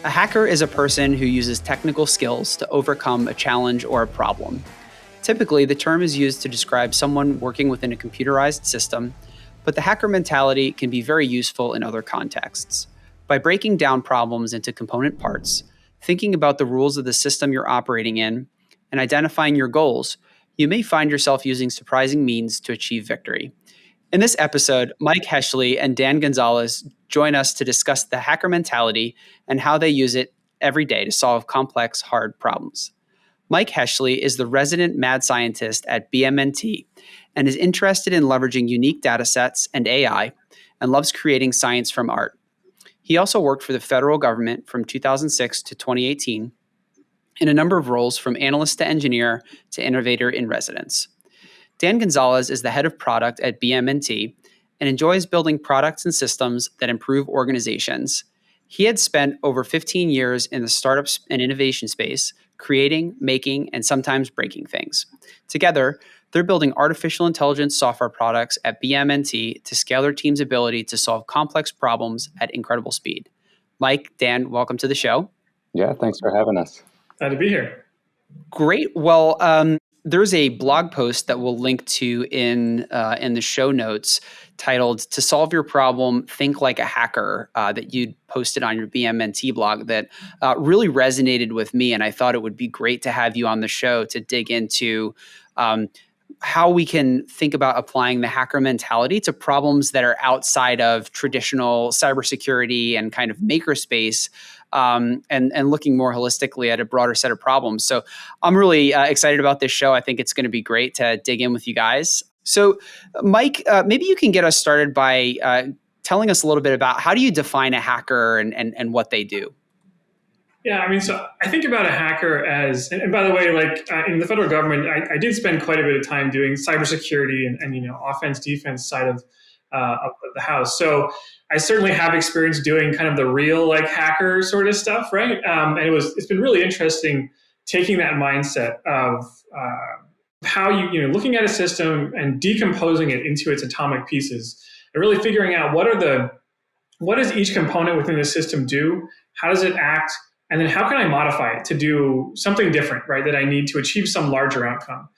A hacker is a person who uses technical skills to overcome a challenge or a problem. Typically, the term is used to describe someone working within a computerized system, but the hacker mentality can be very useful in other contexts. By breaking down problems into component parts, thinking about the rules of the system you're operating in, and identifying your goals, you may find yourself using surprising means to achieve victory. In this episode, Mike Hoeschele and Dan Gonzalez join us to discuss the hacker mentality and how they use it every day to solve complex, hard problems. Mike Hoeschele is the resident mad scientist at BMNT and is interested in leveraging unique data sets and AI and loves creating science from art. He also worked for the federal government from 2006 to 2018 in a number of roles from analyst to engineer to innovator in residence. Dan Gonzalez is the head of product at BMNT and enjoys building products and systems that improve organizations. He had spent over 15 years in the startups and innovation space, creating, making, and sometimes breaking things. Together, they're building artificial intelligence software products at BMNT to scale their team's ability to solve complex problems at incredible speed. Mike, Dan, welcome to the show. Yeah, thanks for having us. Glad to be here. Great. Well, there's a blog post that we'll link to in the show notes titled "To Solve Your Problem, Think Like a Hacker" that you'd posted on your BMNT blog that really resonated with me, and I thought it would be great to have you on the show to dig into how we can think about applying the hacker mentality to problems that are outside of traditional cybersecurity and kind of makerspace, and looking more holistically at a broader set of problems. So I'm really excited about this show. I think it's going to be great to dig in with you guys. So Mike, maybe you can get us started by telling us a little bit about how do you define a hacker and what they do? Yeah, I mean, so I think about a hacker as, and by the way, like in the federal government, I did spend quite a bit of time doing cybersecurity and offense, defense side of the house. So I certainly have experience doing kind of the real like hacker sort of stuff, right? And it's been really interesting taking that mindset of how you looking at a system and decomposing it into its atomic pieces and really figuring out what does each component within the system do? How does it act? And then how can I modify it to do something different, right, that I need to achieve some larger outcome?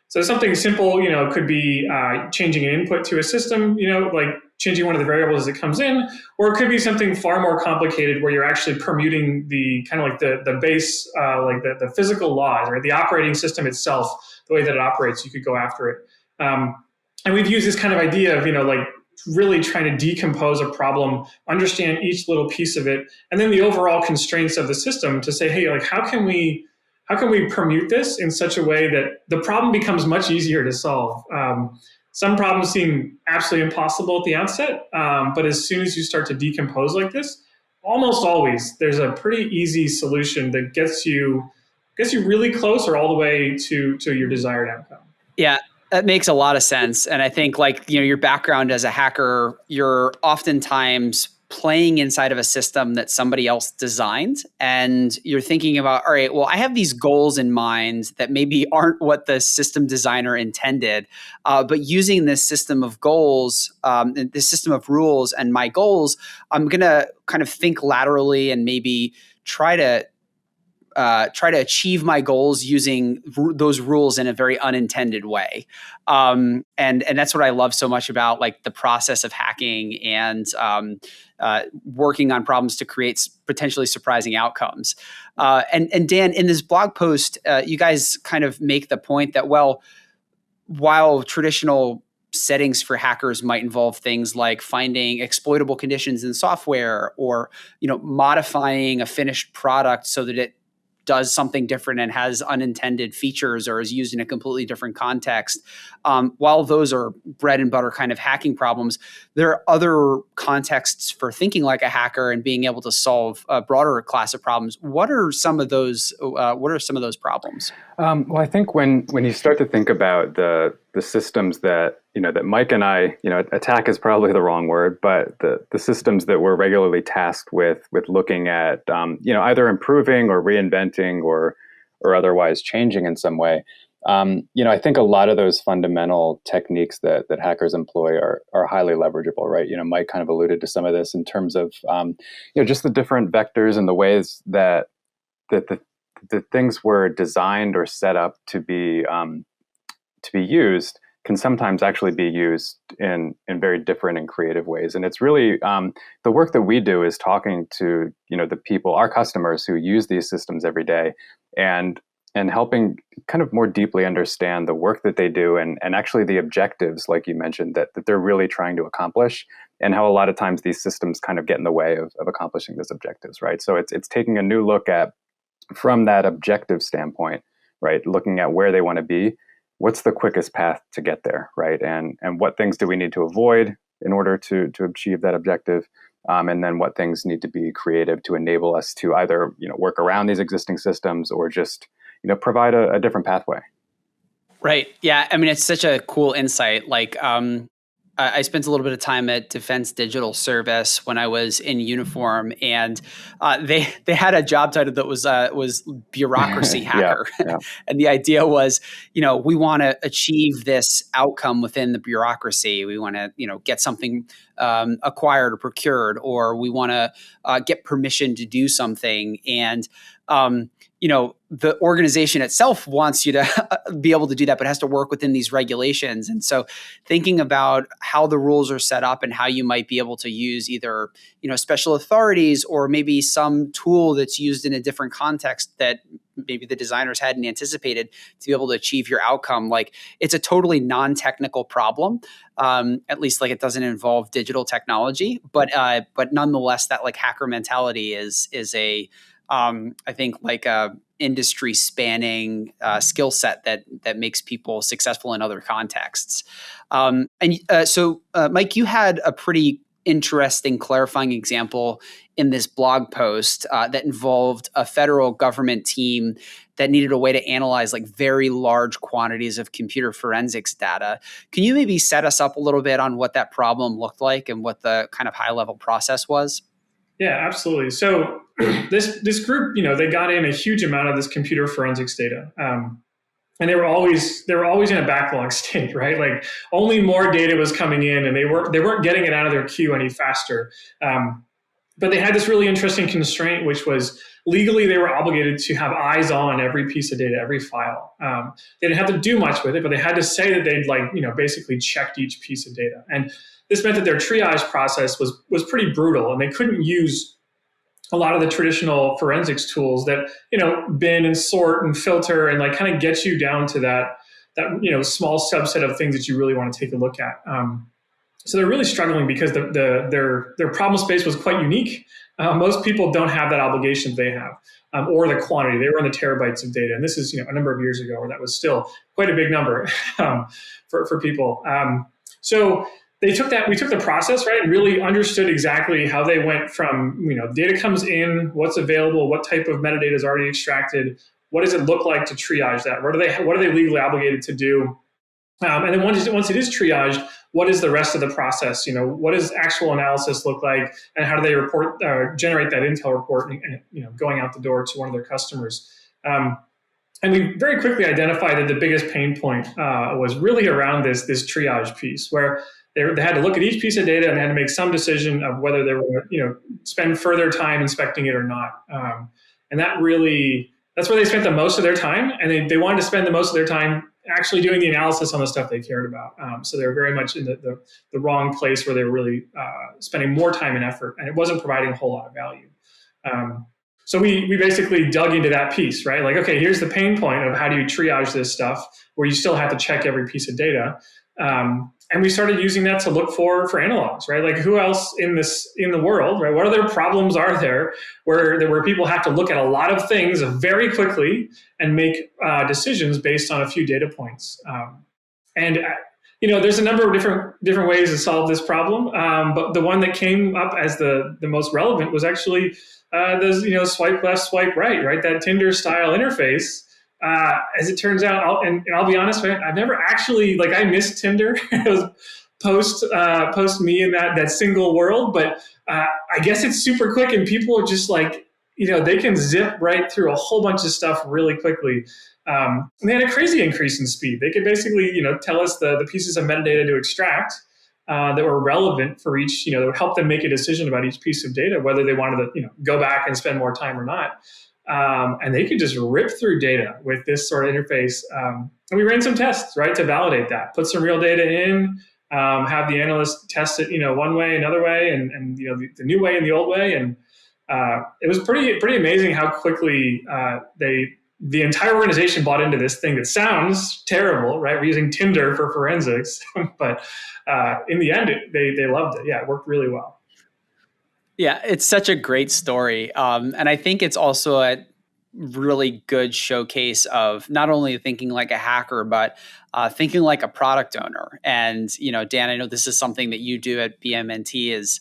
So something simple, could be changing an input to a system, like changing one of the variables as it comes in, or it could be something far more complicated where you're actually permuting the kind of like the base, like the physical laws, right, the operating system itself, the way that it operates, you could go after it. And we've used this kind of idea of, like really trying to decompose a problem, understand each little piece of it, and then the overall constraints of the system to say, hey, like how can we permute this in such a way that the problem becomes much easier to solve? Some problems seem absolutely impossible at the outset, but as soon as you start to decompose like this, almost always there's a pretty easy solution that gets you really close or all the way to your desired outcome. Yeah. That makes a lot of sense. And I think your background as a hacker, you're oftentimes playing inside of a system that somebody else designed. And you're thinking about, all right, well, I have these goals in mind that maybe aren't what the system designer intended. But using this system of goals, this system of rules and my goals, I'm going to kind of think laterally and maybe try to achieve my goals using those rules in a very unintended way. And that's what I love so much about like the process of hacking and working on problems to create potentially surprising outcomes. And Dan, in this blog post, you guys kind of make the point that, well, while traditional settings for hackers might involve things like finding exploitable conditions in software or, modifying a finished product so that it does something different and has unintended features or is used in a completely different context. While those are bread and butter kind of hacking problems, there are other contexts for thinking like a hacker and being able to solve a broader class of problems. What are some of those? What are some of those problems? Well, I think when you start to think about the systems that that Mike and I, attack is probably the wrong word, but the systems that we're regularly tasked with looking at, either improving or reinventing or otherwise changing in some way, I think a lot of those fundamental techniques that hackers employ are highly leverageable, right? Mike kind of alluded to some of this in terms of, just the different vectors and the ways that the things were designed or set up to be used can sometimes actually be used in very different and creative ways. And it's really the work that we do is talking to the people, our customers who use these systems every day, and helping kind of more deeply understand the work that they do and actually the objectives, like you mentioned, that they're really trying to accomplish, and how a lot of times these systems kind of get in the way of accomplishing those objectives, right? So it's taking a new look at, from that objective standpoint, right, looking at where they want to be, what's the quickest path to get there, right? And what things do we need to avoid in order to achieve that objective? And then what things need to be creative to enable us to either work around these existing systems or just provide a different pathway. Right. Yeah. I mean, it's such a cool insight. Like, I spent a little bit of time at Defense Digital Service when I was in uniform, and they had a job title that was bureaucracy hacker. Yeah. And the idea was, we want to achieve this outcome within the bureaucracy. We want to, get something acquired or procured, or we want to get permission to do something. And the organization itself wants you to be able to do that, but has to work within these regulations. And so thinking about how the rules are set up and how you might be able to use either, special authorities or maybe some tool that's used in a different context that maybe the designers hadn't anticipated to be able to achieve your outcome. Like, it's a totally non-technical problem. At least like it doesn't involve digital technology, but nonetheless, that like hacker mentality is a, I think like a industry spanning skill set that makes people successful in other contexts. So Mike, you had a pretty interesting clarifying example in this blog post that involved a federal government team that needed a way to analyze like very large quantities of computer forensics data. Can you maybe set us up a little bit on what that problem looked like and what the kind of high level process was? Yeah, absolutely. So this group, they got in a huge amount of this computer forensics data. And they were always in a backlog state, right? Like only more data was coming in, and they weren't getting it out of their queue any faster. But they had this really interesting constraint, which was legally they were obligated to have eyes on every piece of data, every file. They didn't have to do much with it, but they had to say that they'd basically checked each piece of data. And this meant that their triage process was pretty brutal, and they couldn't use a lot of the traditional forensics tools that bin and sort and filter and like kind of get you down to that small subset of things that you really want to take a look at. So they're really struggling because their problem space was quite unique. Most people don't have that obligation they have, or the quantity. They were in the terabytes of data, and this is a number of years ago, where that was still quite a big number for people. So we took the process, right, and really understood exactly how they went from, data comes in, what's available, what type of metadata is already extracted, what does it look like to triage that? What are they legally obligated to do? And then once it is triaged, what is the rest of the process? What does actual analysis look like, and how do they generate that intel report and going out the door to one of their customers? And we very quickly identified that the biggest pain point was really around this triage piece, where they had to look at each piece of data and they had to make some decision of whether they were going to spend further time inspecting it or not. And that's where they spent the most of their time, and they wanted to spend the most of their time actually doing the analysis on the stuff they cared about. So they were very much in the wrong place, where they were really spending more time and effort, and it wasn't providing a whole lot of value. So we basically dug into that piece, right? Like, okay, here's the pain point of how do you triage this stuff where you still have to check every piece of data. And we started using that to look for analogs, right? Like, who else in the world, right? What other problems are there where people have to look at a lot of things very quickly and make decisions based on a few data points? There's a number of different ways to solve this problem, but the one that came up as the most relevant was actually those swipe left, swipe right? That Tinder style interface. As it turns out, and I'll be honest, right, I've never actually, I missed Tinder. It was post me in that single world, but I guess it's super quick, and people are just they can zip right through a whole bunch of stuff really quickly. And they had a crazy increase in speed. They could basically, tell us the pieces of metadata to extract that were relevant for each, that would help them make a decision about each piece of data, whether they wanted to, go back and spend more time or not. And they could just rip through data with this sort of interface. And we ran some tests, right, to validate that. Put some real data in, have the analyst test it, one way, another way, and the new way and the old way. And it was pretty amazing how quickly the entire organization bought into this thing that sounds terrible, right? We're using Tinder for forensics, but in the end, they loved it. Yeah, it worked really well. Yeah, it's such a great story. And I think it's also a really good showcase of not only thinking like a hacker, but thinking like a product owner. And, Dan, I know this is something that you do at BMNT is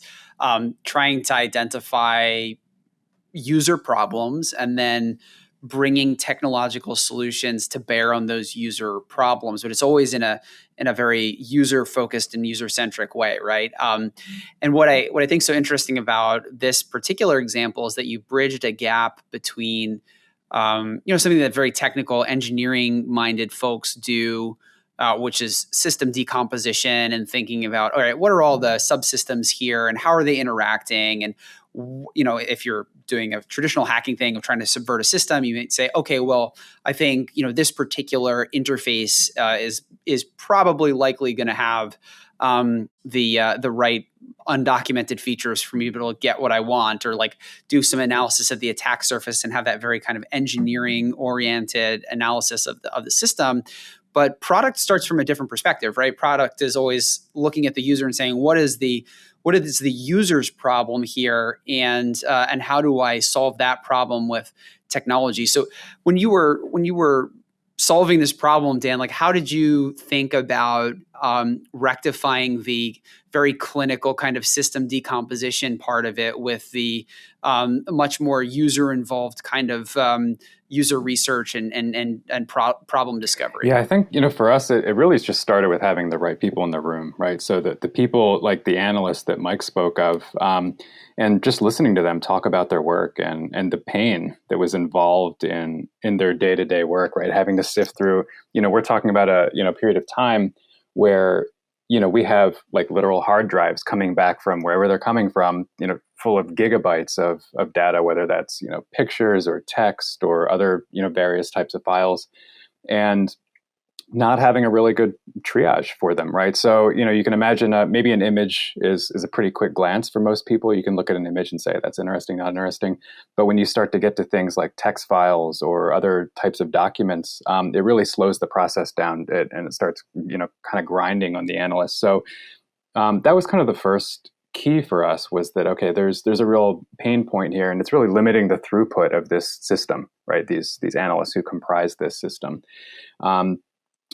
trying to identify user problems and then bringing technological solutions to bear on those user problems, but it's always in a very user focused and user centric way, right? And what I think so interesting about this particular example is that you bridged a gap between something that very technical engineering minded folks do, which is system decomposition and thinking about, all right, what are all the subsystems here and how are they interacting? And if you're doing a traditional hacking thing of trying to subvert a system, you might say, okay, well, I think this particular interface is probably likely going to have the right undocumented features for me to be able to get what I want, or like do some analysis of the attack surface and have that very kind of engineering oriented analysis of the system. But product starts from a different perspective, right? Product is always looking at the user and saying, what is the user's problem here, and how do I solve that problem with technology? So when you were solving this problem, Dan, like how did you think about rectifying the very clinical kind of system decomposition part of it with the much more user involved kind of user research and problem discovery? Yeah, I think, for us, it really just started with having the right people in the room, right? So that the people like the analysts that Mike spoke of, and just listening to them talk about their work and the pain that was involved in their day-to-day work, right? Having to sift through, we're talking about a, period of time where, we have like literal hard drives coming back from wherever they're coming from, full of gigabytes of data, whether that's, pictures or text or other, various types of files, and not having a really good triage for them, right? So, you can imagine maybe an image is a pretty quick glance for most people. You can look at an image and say, that's interesting, not interesting. But when you start to get to things like text files or other types of documents, it really slows the process down and it starts, kind of grinding on the analyst. So that was kind of the first key for us, was that, okay, there's a real pain point here, and it's really limiting the throughput of this system, right? These analysts who comprise this system.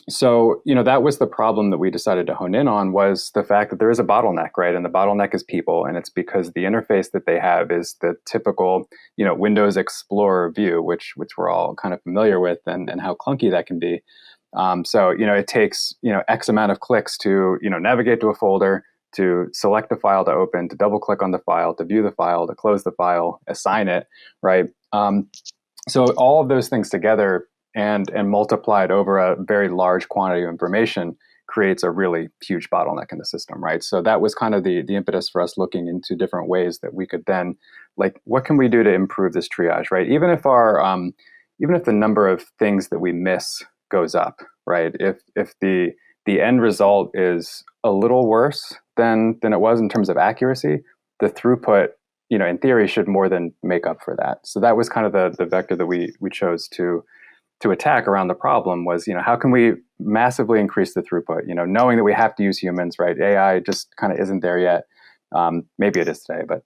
So, that was the problem that we decided to hone in on, was the fact that there is a bottleneck, right? And the bottleneck is people. And it's because the interface that they have is the typical, Windows Explorer view, which we're all kind of familiar with, and how clunky that can be. So, it takes, X amount of clicks to, navigate to a folder, to select a file to open, to double click on the file, to view the file, to close the file, assign it, right? So all of those things together and multiplied over a very large quantity of information creates a really huge bottleneck in the system, right? So that was kind of the impetus for us looking into different ways that we could then, like, what can we do to improve this triage, right? Even if the number of things that we miss goes up, right? If the end result is a little worse than it was in terms of accuracy, the throughput, in theory, should more than make up for that. So that was kind of the vector that we chose to attack around the problem, was, how can we massively increase the throughput, knowing that we have to use humans, right? AI just kind of isn't there yet. Maybe it is today, but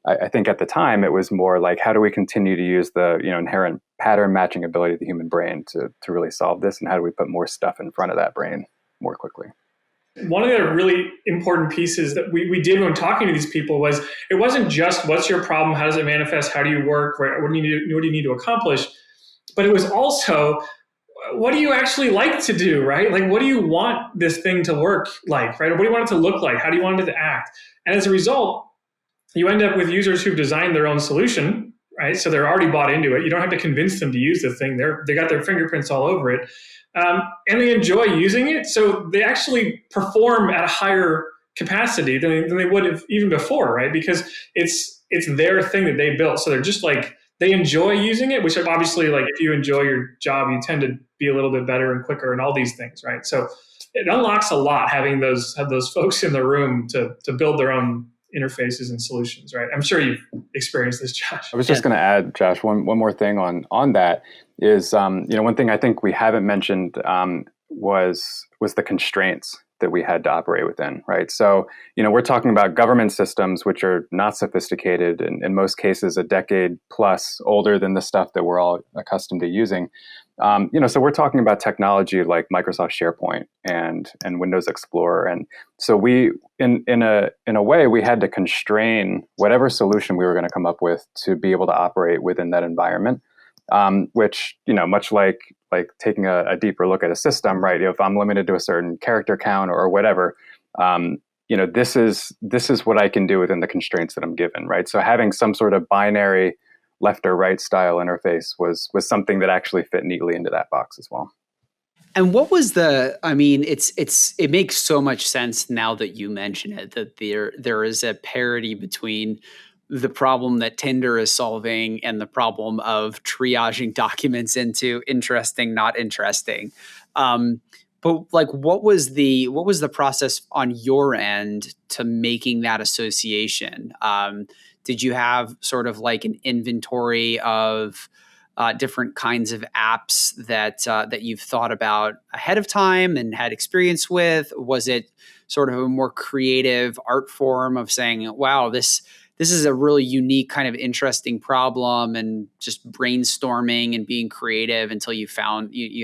I think at the time it was more like, how do we continue to use the, inherent pattern matching ability of the human brain to really solve this? And how do we put more stuff in front of that brain more quickly? One of the really important pieces that we did when talking to these people was, it wasn't just what's your problem, how does it manifest, how do you work, right? What do you need to accomplish? But it was also, what do you actually like to do, right? Like, what do you want this thing to work like, right? Or what do you want it to look like? How do you want it to act? And as a result, you end up with users who've designed their own solution, right? So they're already bought into it. You don't have to convince them to use the thing. They got their fingerprints all over it, and they enjoy using it. So they actually perform at a higher capacity than they would have even before, right? Because it's their thing that they built. So they're just like, they enjoy using it, which obviously, like, if you enjoy your job, you tend to be a little bit better and quicker and all these things, right? So it unlocks a lot having those folks in the room to build their own interfaces and solutions, right? I'm sure you've experienced this, Josh. I was just going to add, Josh, one more thing on that is, one thing I think we haven't mentioned was the constraints that we had to operate within, right? So, we're talking about government systems, which are not sophisticated, and in most cases, a decade plus older than the stuff that we're all accustomed to using. So we're talking about technology like Microsoft SharePoint and Windows Explorer, and so we, in a way, we had to constrain whatever solution we were going to come up with to be able to operate within that environment. Which, much like taking a deeper look at a system, right? If I'm limited to a certain character count or whatever, this is what I can do within the constraints that I'm given, right? So having some sort of binary left or right style interface was something that actually fit neatly into that box as well. And what was it makes so much sense now that you mention it, that there is a parity between the problem that Tinder is solving and the problem of triaging documents into interesting, not interesting. But like, what was the process on your end to making that association? Did you have sort of like an inventory of different kinds of apps that you've thought about ahead of time and had experience with? Was it sort of a more creative art form of saying, wow, this is a really unique kind of interesting problem, and just brainstorming and being creative until you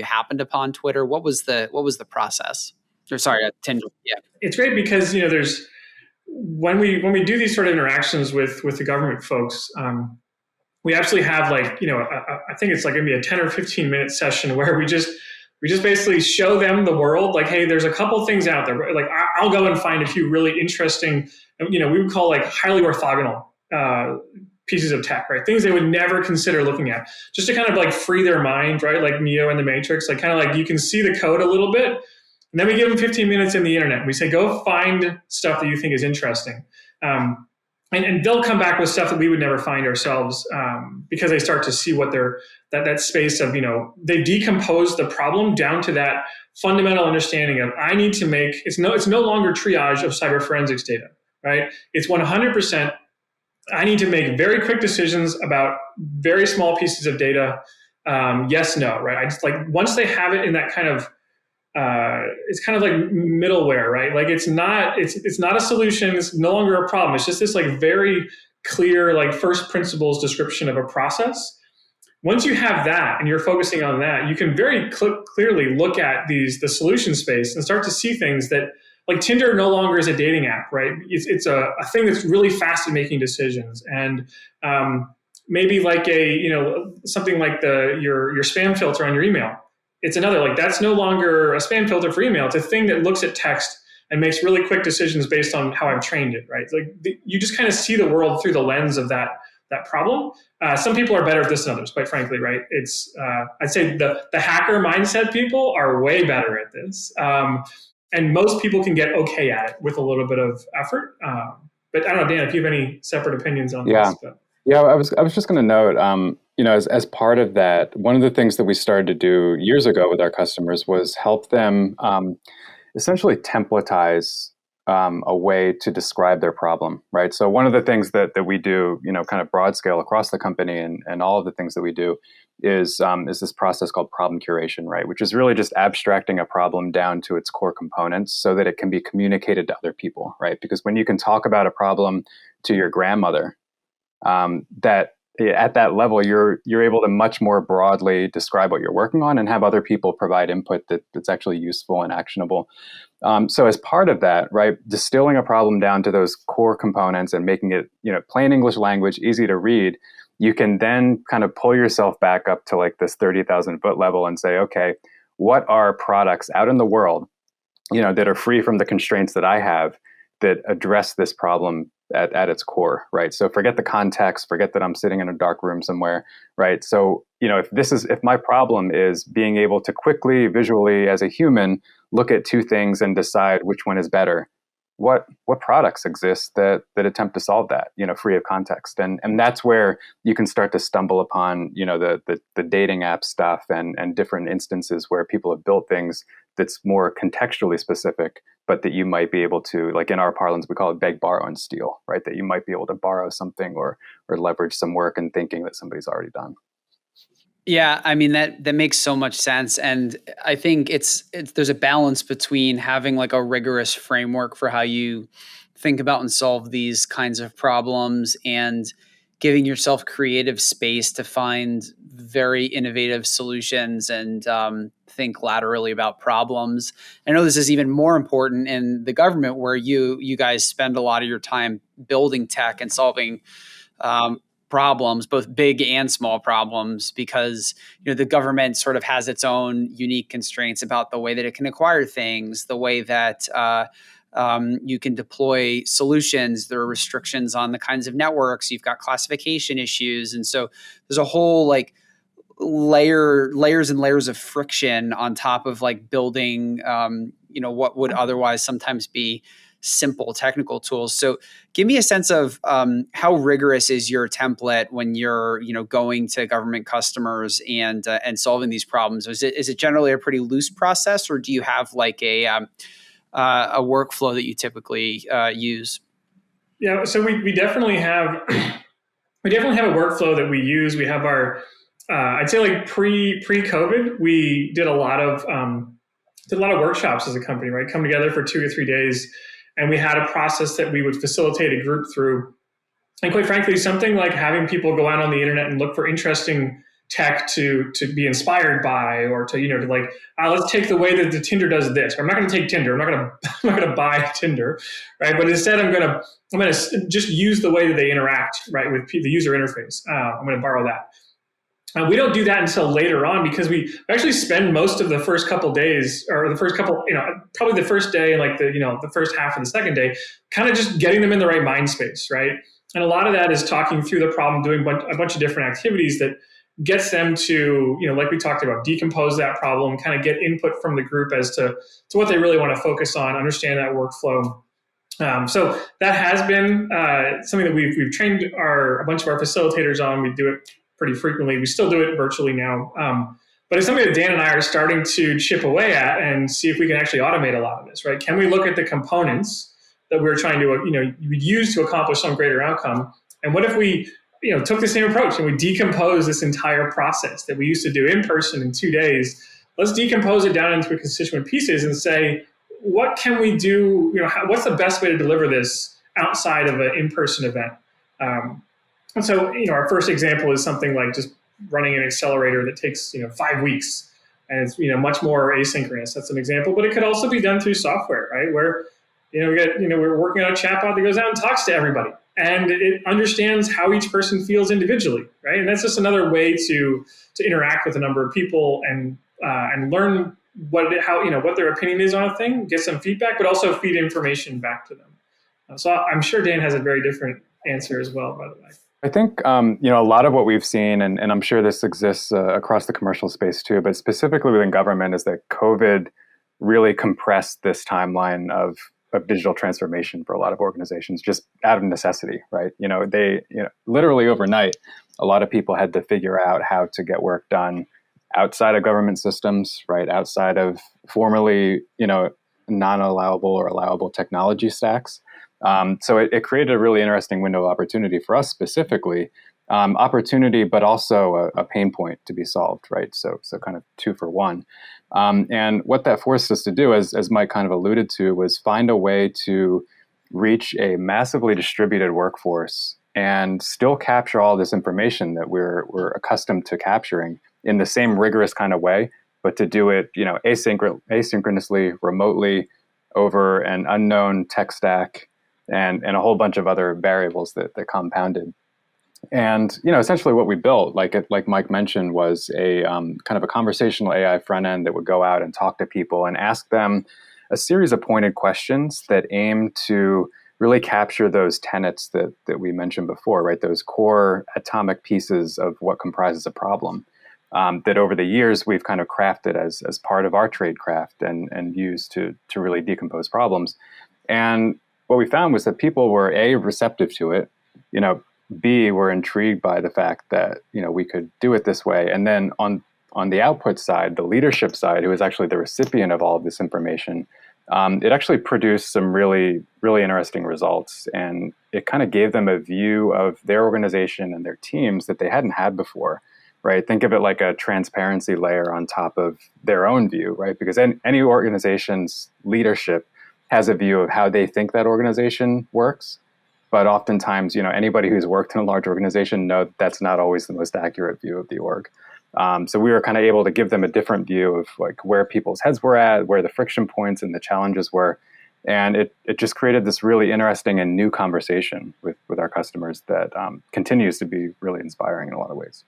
happened upon Twitter? What was the process? Or sorry, Tinder. Yeah. It's great because, there's, when we do these sort of interactions with the government folks, we actually have like, I think it's like going to be a 10 or 15 minute session where we just basically show them the world. Like, hey, there's a couple things out there. Like, I'll go and find a few really interesting, we would call like highly orthogonal pieces of tech, right? Things they would never consider looking at, just to kind of like free their mind, right? Like Neo in the Matrix, like kind of like you can see the code a little bit. And then we give them 15 minutes in the internet. We say, go find stuff that you think is interesting. And they'll come back with stuff that we would never find ourselves, because they start to see what that space of, they decompose the problem down to that fundamental understanding of, I need to make, it's no longer triage of cyber forensics data, right? It's 100%, I need to make very quick decisions about very small pieces of data. Yes, no, right? I just like, once they have it in that kind of, it's kind of like middleware, right? Like it's not a solution. It's no longer a problem. It's just this like very clear, like first principles description of a process. Once you have that and you're focusing on that, you can very clearly look at the solution space and start to see things that, like, Tinder no longer is a dating app, right? It's a thing that's really fast at making decisions. And maybe like something like your spam filter on your email. It's another, like, that's no longer a spam filter for email. It's a thing that looks at text and makes really quick decisions based on how I've trained it, right? Like you just kind of see the world through the lens of that problem. Some people are better at this than others, quite frankly, right? It's I'd say the hacker mindset people are way better at this. And most people can get okay at it with a little bit of effort. But I don't know, Dan, if you have any separate opinions on this. But. Yeah, I was just going to note, as part of that, one of the things that we started to do years ago with our customers was help them essentially templatize a way to describe their problem, right? So one of the things that we do, kind of broad scale across the company, and all of the things that we do is this process called problem curation, right? Which is really just abstracting a problem down to its core components so that it can be communicated to other people, right? Because when you can talk about a problem to your grandmother, that at that level, you're able to much more broadly describe what you're working on and have other people provide input that's actually useful and actionable. So as part of that, right, distilling a problem down to those core components and making it, plain English language, easy to read, you can then kind of pull yourself back up to like this 30,000 foot level and say, okay, what are products out in the world, that are free from the constraints that I have that address this problem at its core, right? So forget the context, forget that I'm sitting in a dark room somewhere, right? So, if my problem is being able to quickly, visually, as a human, look at two things and decide which one is better, what products exist that attempt to solve that, free of context? And that's where you can start to stumble upon, the dating app stuff and different instances where people have built things that's more contextually specific, but that you might be able to, like in our parlance, we call it beg, borrow, and steal, right? That you might be able to borrow something or leverage some work and thinking that somebody's already done. Yeah, I mean that makes so much sense, and I think it's there's a balance between having like a rigorous framework for how you think about and solve these kinds of problems, and giving yourself creative space to find very innovative solutions and think laterally about problems. I know this is even more important in the government, where you guys spend a lot of your time building tech and solving um, problems, both big and small problems, because the government sort of has its own unique constraints about the way that it can acquire things, the way that you can deploy solutions. There are restrictions on the kinds of networks. You've got classification issues, and so there's a whole like layers and layers of friction on top of like building what would otherwise sometimes be simple technical tools. So give me a sense of how rigorous is your template when you're going to government customers and solving these problems. Is it generally a pretty loose process, or do you have like a workflow that you typically use? Yeah, so we definitely have a workflow that we use. We have our I'd say like pre-COVID, we did a lot of workshops as a company, right? Come together for 2 or 3 days, and we had a process that we would facilitate a group through. And quite frankly, something like having people go out on the internet and look for interesting tech to be inspired by, or to like let's take the way that the Tinder does this. Or I'm not going to take Tinder. I'm not going to buy Tinder, right? But instead, I'm going to just use the way that they interact, right, with the user interface. I'm going to borrow that. We don't do that until later on, because we actually spend most of the first couple days, or the first couple, probably the first day and like the first half of the second day, kind of just getting them in the right mind space, right? And a lot of that is talking through the problem, doing a bunch of different activities that gets them to, like we talked about, decompose that problem, kind of get input from the group as to what they really want to focus on, understand that workflow. So that has been something that we've trained a bunch of our facilitators on. We do it pretty frequently. We still do it virtually now. But it's something that Dan and I are starting to chip away at and see if we can actually automate a lot of this, right? Can we look at the components that we're trying to, use to accomplish some greater outcome? And what if we, took the same approach and we decompose this entire process that we used to do in person in 2 days? Let's decompose it down into constituent pieces and say, what can we do? What's the best way to deliver this outside of an in-person event? And so, our first example is something like just running an accelerator that takes, 5 weeks, and it's, much more asynchronous. That's an example, but it could also be done through software, right? Where, we're working on a chatbot that goes out and talks to everybody, and it understands how each person feels individually, right? And that's just another way to interact with a number of people and learn what their opinion is on a thing, get some feedback, but also feed information back to them. So I'm sure Dan has a very different answer as well, by the way. I think, a lot of what we've seen, and I'm sure this exists across the commercial space too, but specifically within government, is that COVID really compressed this timeline of digital transformation for a lot of organizations, just out of necessity, right? They literally overnight, a lot of people had to figure out how to get work done outside of government systems, right? Outside of formerly, non-allowable or allowable technology stacks. So it created a really interesting window of opportunity for us specifically, opportunity, but also a pain point to be solved, right? So kind of 2 for 1. And what that forced us to do, as Mike kind of alluded to, was find a way to reach a massively distributed workforce and still capture all this information that we're accustomed to capturing in the same rigorous kind of way, but to do it, asynchronously, remotely, over an unknown tech stack, and a whole bunch of other variables that compounded. And essentially what we built, like Mike mentioned, was a kind of a conversational AI front end that would go out and talk to people and ask them a series of pointed questions that aim to really capture those tenets that we mentioned before, right? Those core atomic pieces of what comprises a problem that over the years we've kind of crafted as part of our trade craft and used to really decompose problems. And what we found was that people were A, receptive to it, B, were intrigued by the fact that, we could do it this way. And then on the output side, the leadership side, who was actually the recipient of all of this information, it actually produced some really, really interesting results. And it kind of gave them a view of their organization and their teams that they hadn't had before, right? Think of it like a transparency layer on top of their own view, right? Because any organization's leadership has a view of how they think that organization works. But oftentimes, anybody who's worked in a large organization knows that's not always the most accurate view of the org. So we were kind of able to give them a different view of like where people's heads were at, where the friction points and the challenges were. And it just created this really interesting and new conversation with our customers that continues to be really inspiring in a lot of ways.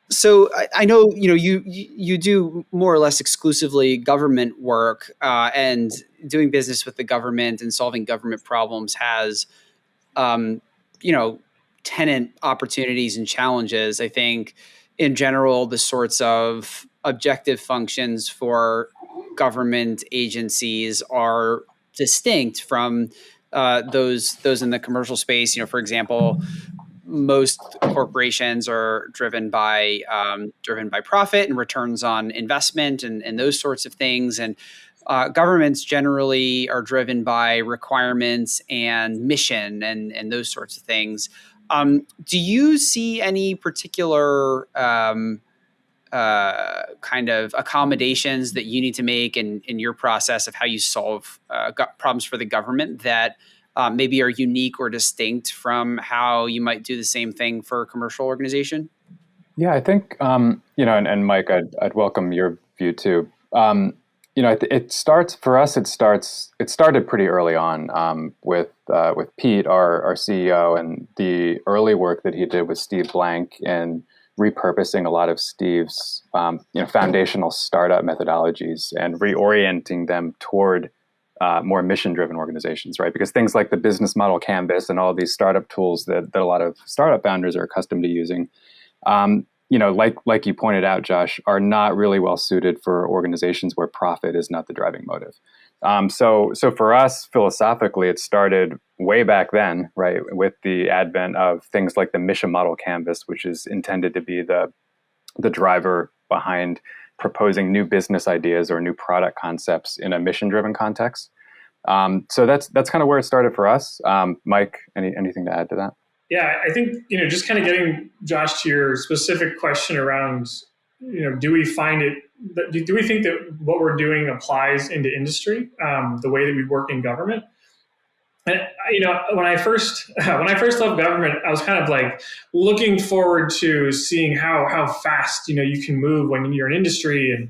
So I know you do more or less exclusively government work, and doing business with the government and solving government problems has, tenant opportunities and challenges. I think in general, the sorts of objective functions for government agencies are distinct from those in the commercial space. For example, most corporations are driven by profit and returns on investment and those sorts of things. And governments generally are driven by requirements and mission and those sorts of things. Do you see any particular kind of accommodations that you need to make in your process of how you solve problems for the government that maybe are unique or distinct from how you might do the same thing for a commercial organization? Yeah, I think, and Mike, I'd welcome your view too. It started pretty early on with Pete, our CEO, and the early work that he did with Steve Blank in repurposing a lot of Steve's foundational startup methodologies and reorienting them toward more mission-driven organizations, right? Because things like the business model canvas and all these startup tools that a lot of startup founders are accustomed to using, like you pointed out, Josh, are not really well suited for organizations where profit is not the driving motive. So for us, philosophically, it started way back then, right, with the advent of things like the mission model canvas, which is intended to be the driver behind proposing new business ideas or new product concepts in a mission-driven context. So that's kind of where it started for us. Mike, anything to add to that? Yeah, I think, just kind of getting, Josh, to your specific question around, do we think that what we're doing applies into industry, the way that we work in government? And, when I first left government, I was kind of like looking forward to seeing how fast, you can move when you're in industry. And,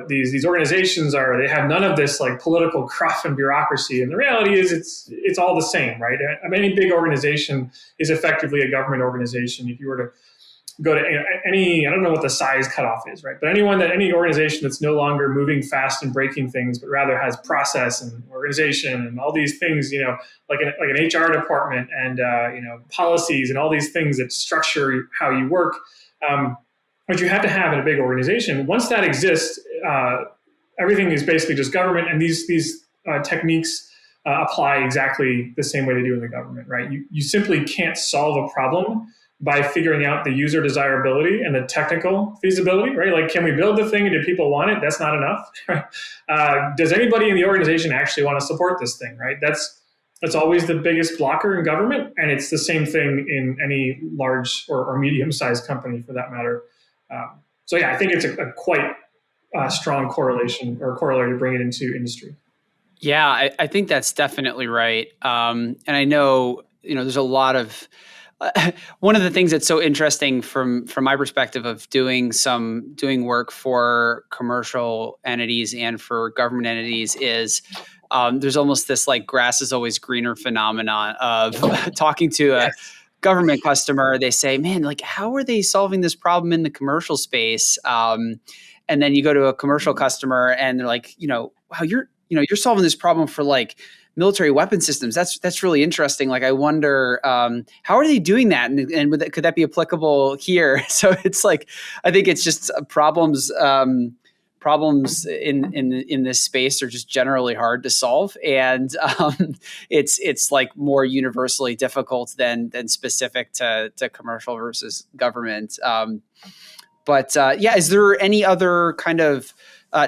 these organizations they have none of this like political cruff and bureaucracy. And the reality is it's all the same, right? I mean, any big organization is effectively a government organization. If you were to go to any, I don't know what the size cutoff is, right? But any organization that's no longer moving fast and breaking things, but rather has process and organization and all these things, like an HR department and, policies and all these things that structure how you work, which you have to have in a big organization. Once that exists, everything is basically just government, and these techniques apply exactly the same way they do in the government, right? You simply can't solve a problem by figuring out the user desirability and the technical feasibility, right? Like, can we build the thing and do people want it? That's not enough. Does anybody in the organization actually want to support this thing, right? That's always the biggest blocker in government, and it's the same thing in any large or medium-sized company for that matter. So yeah, I think it's a quite strong correlation or corollary to bring it into industry. Yeah, I think that's definitely right. And I know, there's a lot of one of the things that's so interesting from my perspective of doing work for commercial entities and for government entities is there's almost this like grass is always greener phenomenon of talking to a government customer. They say, man, like, how are they solving this problem in the commercial space? And then you go to a commercial customer and they're like, wow, you're solving this problem for like military weapon systems. That's really interesting. Like, I wonder how are they doing that, and could that be applicable here? So it's like, I think it's just problems. Problems in this space are just generally hard to solve, and it's like more universally difficult than specific to commercial versus government. But yeah, is there any other kind of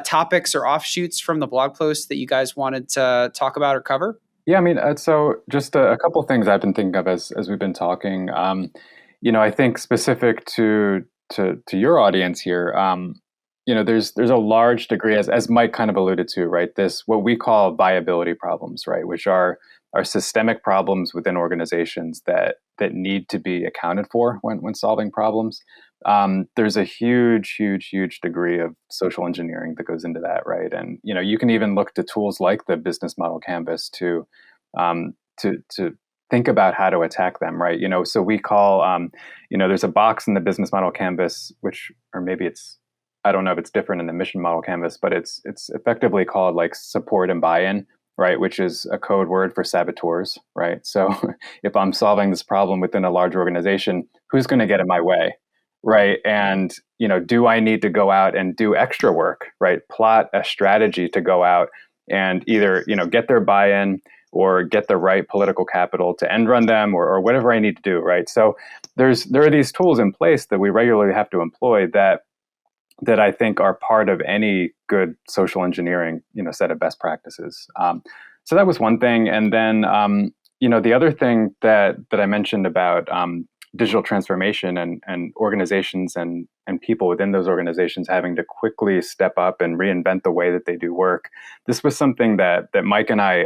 topics or offshoots from the blog post that you guys wanted to talk about or cover? Yeah, I mean, so just a couple of things I've been thinking of as we've been talking. I think specific to your audience here, there's a large degree, as Mike kind of alluded to, right? This what we call viability problems, right, which are systemic problems within organizations that need to be accounted for when solving problems. There's a huge degree of social engineering that goes into that, right? And you can even look to tools like the business model canvas to think about how to attack them, right? So we call there's a box in the business model canvas, or maybe it's, I don't know if it's different in the mission model canvas, but it's effectively called like support and buy-in, right? Which is a code word for saboteurs, right? So if I'm solving this problem within a large organization, who's going to get in my way, right? And do I need to go out and do extra work, right? Plot a strategy to go out and either get their buy-in or get the right political capital to end run them, or whatever I need to do, right? So there are these tools in place that we regularly have to employ that I think are part of any good social engineering, set of best practices. So that was one thing. And then, the other thing that I mentioned about digital transformation and organizations and people within those organizations having to quickly step up and reinvent the way that they do work. This was something that Mike and I,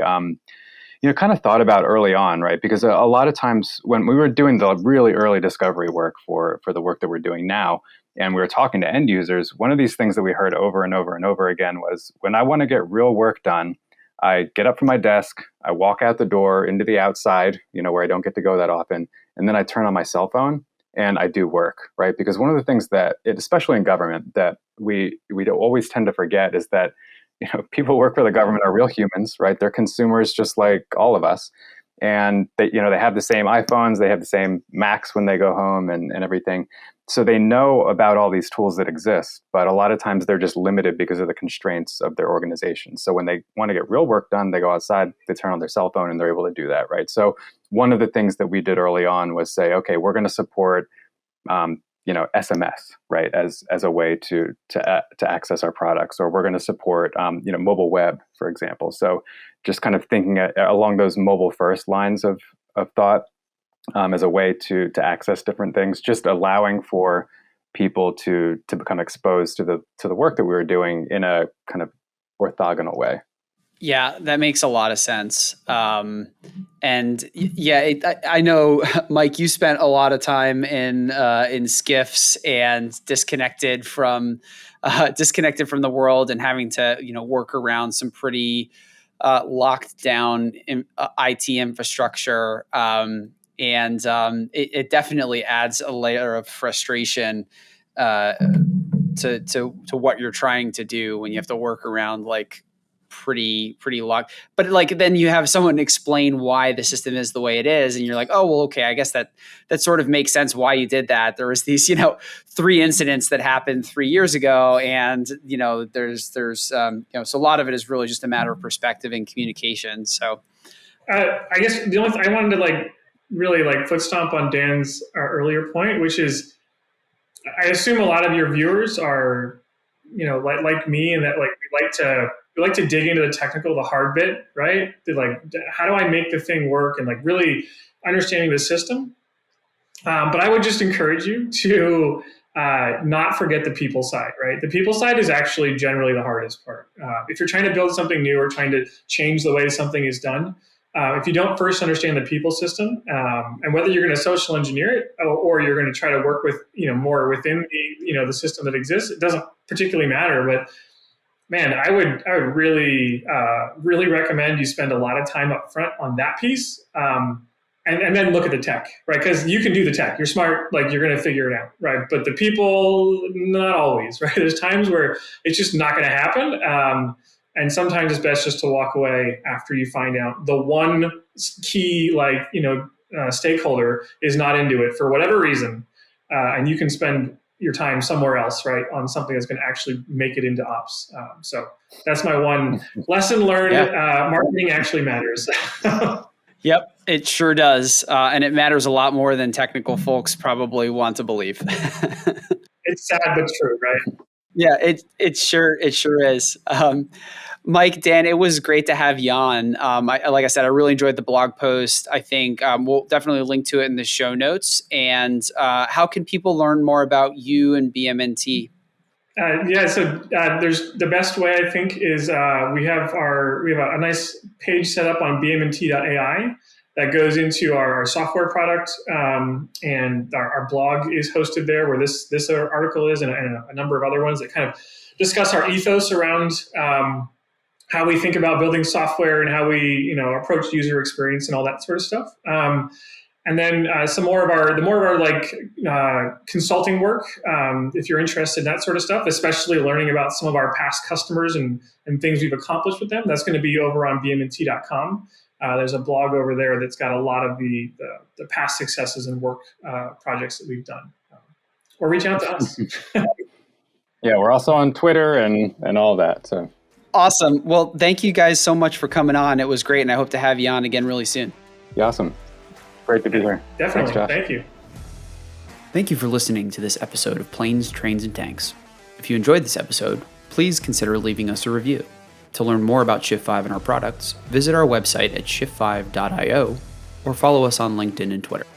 kind of thought about early on, right? Because a lot of times when we were doing the really early discovery work for the work that we're doing now, and we were talking to end users, one of these things that we heard over and over and over again was, when I want to get real work done, I get up from my desk, I walk out the door into the outside, where I don't get to go that often, and then I turn on my cell phone and I do work, right? Because one of the things that, especially in government, that we always tend to forget is that people who work for the government are real humans, right? They're consumers just like all of us. And they have the same iPhones, they have the same Macs when they go home and everything. So they know about all these tools that exist, but a lot of times they're just limited because of the constraints of their organization. So when they want to get real work done, they go outside, they turn on their cell phone, and they're able to do that, right? So one of the things that we did early on was say, okay, we're going to support SMS, right, as a way to access our products, or we're going to support mobile web, for example. So just kind of thinking along those mobile first lines of thought as a way to access different things, just allowing for people to become exposed to the work that we were doing in a kind of orthogonal way. Yeah, that makes a lot of sense. I know, Mike, you spent a lot of time in SCIFs and disconnected from the world and having to work around some pretty locked down IT infrastructure. It definitely adds a layer of frustration to what you're trying to do when you have to work around like pretty locked. But like then you have someone explain why the system is the way it is, and you're like, oh well, okay, I guess that sort of makes sense why you did that. There was these 3 incidents that happened 3 years ago, and there's so a lot of it is really just a matter of perspective and communication. So I guess the only thing I wanted to really foot stomp on Dan's earlier point, which is, I assume a lot of your viewers are, like me, and that we like to dig into the technical, the hard bit, right? How do I make the thing work, and really understanding the system. But I would just encourage you to not forget the people side, right? The people side is actually generally the hardest part. If you're trying to build something new or trying to change the way something is done, if you don't first understand the people system, and whether you're going to social engineer it or you're going to try to work with more within the system that exists, it doesn't particularly matter. But man, I would really recommend you spend a lot of time up front on that piece, and then look at the tech, right? Because you can do the tech. You're smart, you're going to figure it out, right? But the people, not always, right? There's times where it's just not going to happen. And sometimes it's best just to walk away after you find out the one key, stakeholder is not into it for whatever reason, and you can spend your time somewhere else, right, on something that's going to actually make it into ops. So that's my one lesson learned. Yeah. Marketing actually matters. Yep, it sure does. And it matters a lot more than technical folks probably want to believe. It's sad but true, right? Yeah, it sure is. Mike, Dan, it was great to have you on. Like I said, I really enjoyed the blog post. I think we'll definitely link to it in the show notes. And how can people learn more about you and BMNT? There's the best way, I think, is we have a nice page set up on bmnt.ai that goes into our software product, and our blog is hosted there, where this article is, and a number of other ones that kind of discuss our ethos around how we think about building software and how we approach user experience and all that sort of stuff. And then some more of our consulting work, if you're interested in that sort of stuff, especially learning about some of our past customers and things we've accomplished with them, that's going to be over on bmnt.com. There's a blog over there that's got a lot of the past successes and work projects that we've done. Or reach out to us. Yeah, we're also on Twitter and all that. So awesome. Well, thank you guys so much for coming on. It was great, and I hope to have you on again really soon. Yeah, awesome. Great to be here. Definitely. Thanks, Josh. Thank you. Thank you for listening to this episode of Planes, Trains, and Tanks. If you enjoyed this episode, please consider leaving us a review. To learn more about Shift5 and our products, visit our website at shift5.io or follow us on LinkedIn and Twitter.